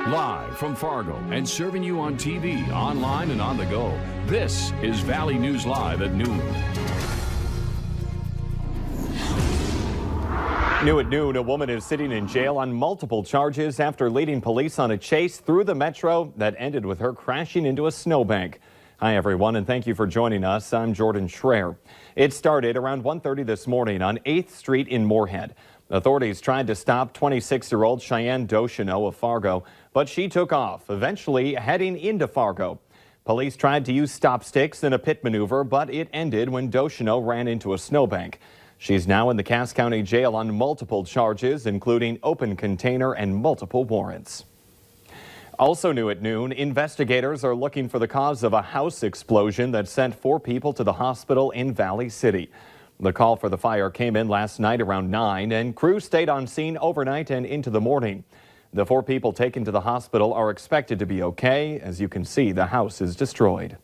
Live from Fargo and serving you on TV, online, and on the go. This is Valley News Live at noon. New at noon, a woman is sitting in jail on multiple charges after leading police on a chase through the metro that ended with her crashing into a snowbank. Hi, everyone, and thank you for joining us. I'm Jordan Schreier. It started around 1:30 this morning on 8th Street in Moorhead. Authorities tried to stop 26-year-old Cheyenne Doshino of Fargo, but she took off, eventually heading into Fargo. Police tried to use stop sticks in a pit maneuver, but it ended when Doshino ran into a snowbank. She's now in the Cass County Jail on multiple charges, including open container and multiple warrants. Also new at noon, investigators are looking for the cause of a house explosion that sent 4 people to the hospital in Valley City. The call for the fire came in last night around 9, and crews stayed on scene overnight and into the morning. The 4 people taken to the hospital are expected to be okay. As you can see, the house is destroyed.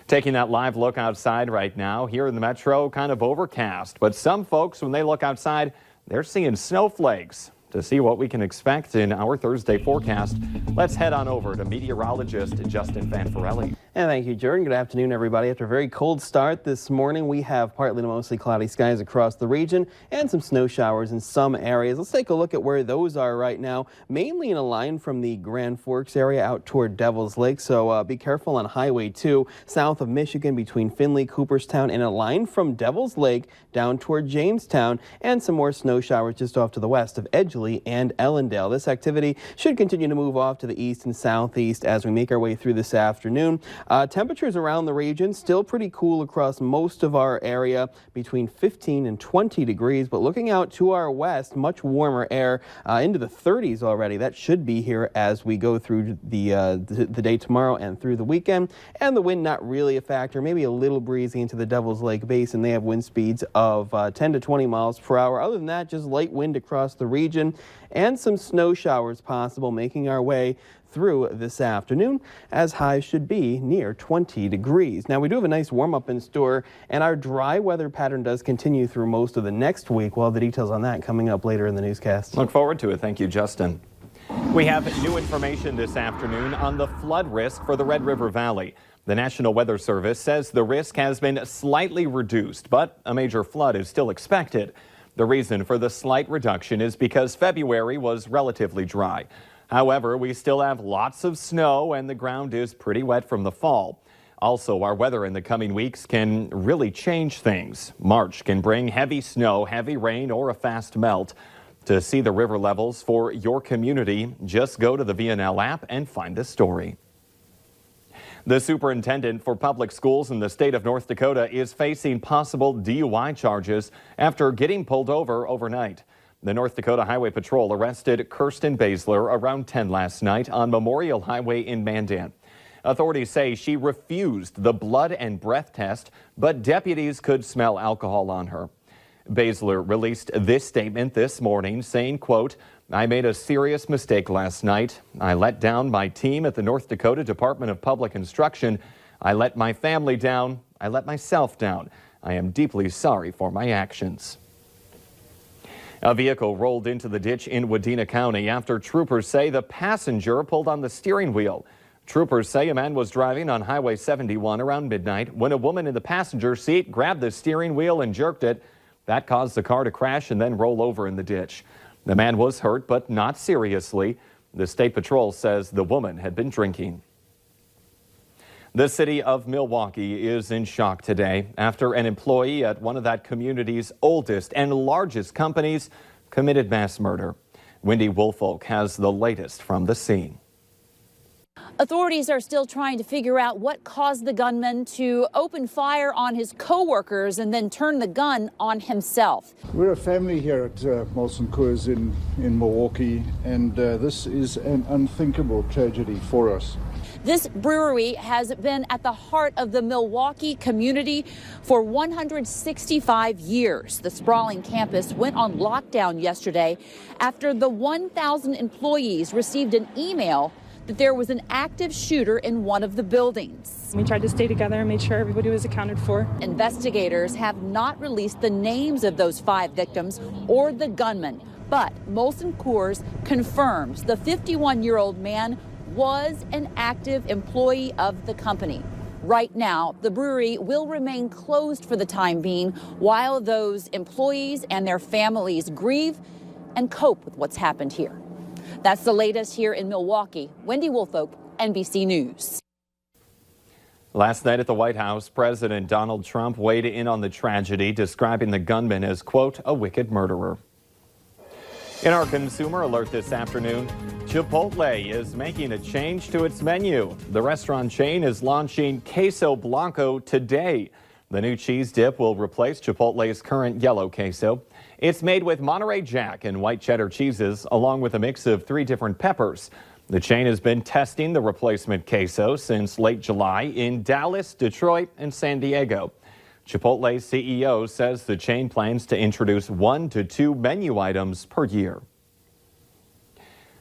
Taking that live look outside right now, here in the metro, kind of overcast. But some folks, when they look outside, they're seeing snowflakes. To see what we can expect in our Thursday forecast, let's head on over to meteorologist Justin Fanfarelli. And thank you, Jordan. Good afternoon, everybody. After a very cold start this morning, we have partly to mostly cloudy skies across the region and some snow showers in some areas. Let's take a look at where those are right now, mainly in a line from the Grand Forks area out toward Devil's Lake. So be careful on Highway 2 south of Michigan between Findlay, Cooperstown, and a line from Devil's Lake down toward Jamestown, and some more snow showers just off to the west of Edgeley and Ellendale. This activity should continue to move off to the east and southeast as we make our way through this afternoon. Temperatures around the region still pretty cool across most of our area, between 15 and 20 degrees, but looking out to our west, much warmer air into the 30s already. That should be here as we go through the day tomorrow and through the weekend. And the wind not really a factor, maybe a little breezy into the Devil's Lake Basin. They have wind speeds of 10 to 20 miles per hour. Other than that, just light wind across the region and some snow showers possible, making our way through this afternoon, as highs should be near 20 degrees. Now, we do have a nice warm-up in store, and our dry weather pattern does continue through most of the next week. We'll have the details on that coming up later in the newscast. Look forward to it. Thank you, Justin. We have new information this afternoon on the flood risk for the Red River Valley. The National Weather Service says the risk has been slightly reduced, but a major flood is still expected. The reason for the slight reduction is because February was relatively dry. However, we still have lots of snow and the ground is pretty wet from the fall. Also, our weather in the coming weeks can really change things. March can bring heavy snow, heavy rain, or a fast melt. To see the river levels for your community, just go to the VNL app and find the story. The superintendent for public schools in the state of North Dakota is facing possible DUI charges after getting pulled over overnight. The North Dakota Highway Patrol arrested Kirsten Baszler around 10 last night on Memorial Highway in Mandan. Authorities say she refused the blood and breath test, but deputies could smell alcohol on her. Baszler released this statement this morning saying, quote, "I made a serious mistake last night. I let down my team at the North Dakota Department of Public Instruction. I let my family down. I let myself down. I am deeply sorry for my actions." A vehicle rolled into the ditch in Wadena County after troopers say the passenger pulled on the steering wheel. Troopers say a man was driving on Highway 71 around midnight when a woman in the passenger seat grabbed the steering wheel and jerked it. That caused the car to crash and then roll over in the ditch. The man was hurt, but not seriously. The State Patrol says the woman had been drinking. The city of Milwaukee is in shock today after an employee at one of that community's oldest and largest companies committed mass murder. Wendy Woolfolk has the latest from the scene. Authorities are still trying to figure out what caused the gunman to open fire on his co-workers and then turn the gun on himself. We're a family here at Molson Coors in Milwaukee, and this is an unthinkable tragedy for us. This brewery has been at the heart of the Milwaukee community for 165 years. The sprawling campus went on lockdown yesterday after the 1,000 employees received an email that there was an active shooter in one of the buildings. We tried to stay together and made sure everybody was accounted for. Investigators have not released the names of those 5 victims or the gunman, But Molson Coors confirms the 51-year-old man was an active employee of the company. Right now, the brewery will remain closed for the time being while those employees and their families grieve and cope with what's happened here. That's the latest here in Milwaukee. Wendy Woolfolk, NBC News. Last night at the White House, President Donald Trump weighed in on the tragedy, describing the gunman as, quote, a wicked murderer. In our consumer alert this afternoon, Chipotle is making a change to its menu. The restaurant chain is launching Queso Blanco today. The new cheese dip will replace Chipotle's current yellow queso. It's made with Monterey Jack and white cheddar cheeses, along with a mix of 3 different peppers. The chain has been testing the replacement queso since late July in Dallas, Detroit, and San Diego. Chipotle's CEO says the chain plans to introduce 1 to 2 menu items per year.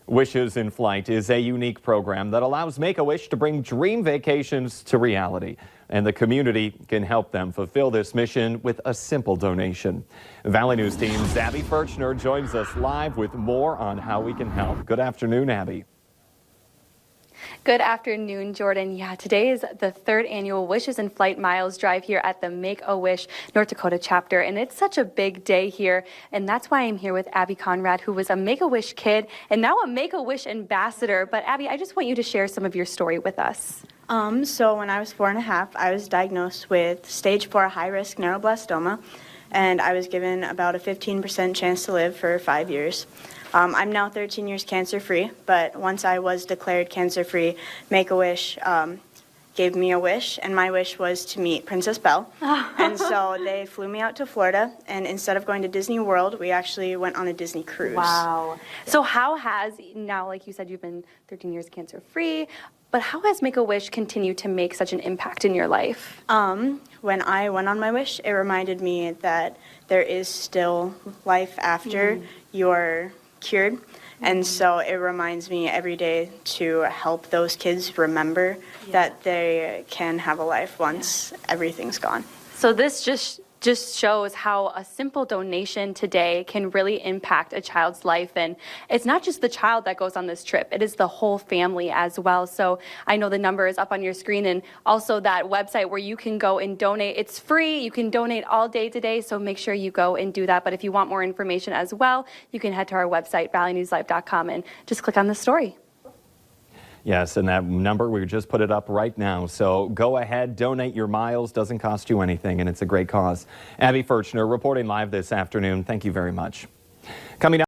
Wishes in Flight is a unique program that allows Make-A-Wish to bring dream vacations to reality, and the community can help them fulfill this mission with a simple donation. Valley News team's Abby Furchner joins us live with more on how we can help. Good afternoon, Abby. Good afternoon, Jordan. Yeah, today is the 3rd annual Wishes in Flight Miles Drive here at the Make-A-Wish North Dakota chapter, and it's such a big day here, and that's why I'm here with Abby Conrad, who was a Make-A-Wish kid and now a Make-A-Wish ambassador. But Abby, I just want you to share some of your story with us. So when I was 4.5, I was diagnosed with stage 4 high-risk neuroblastoma, and I was given about a 15% chance to live for 5 years. I'm now 13 years cancer-free, but once I was declared cancer-free, Make-A-Wish gave me a wish, and my wish was to meet Princess Belle. And so they flew me out to Florida, and instead of going to Disney World, we actually went on a Disney cruise. Wow. So how has, now like you said, you've been 13 years cancer-free, but how has Make-A-Wish continued to make such an impact in your life? When I went on my wish, it reminded me that there is still life after you're cured. And so it reminds me every day to help those kids remember that they can have a life once everything's gone. So this just shows how a simple donation today can really impact a child's life. And it's not just the child that goes on this trip, it is the whole family as well. So I know the number is up on your screen, and also that website where you can go and donate. It's free. You can donate all day today, so make sure you go and do that. But if you want more information as well, you can head to our website, valleynewslive.com, and just click on the story. Yes, and that number, we just put it up right now. So go ahead, donate your miles. Doesn't cost you anything, and it's a great cause. Abby Furchner reporting live this afternoon. Thank you very much. Coming up.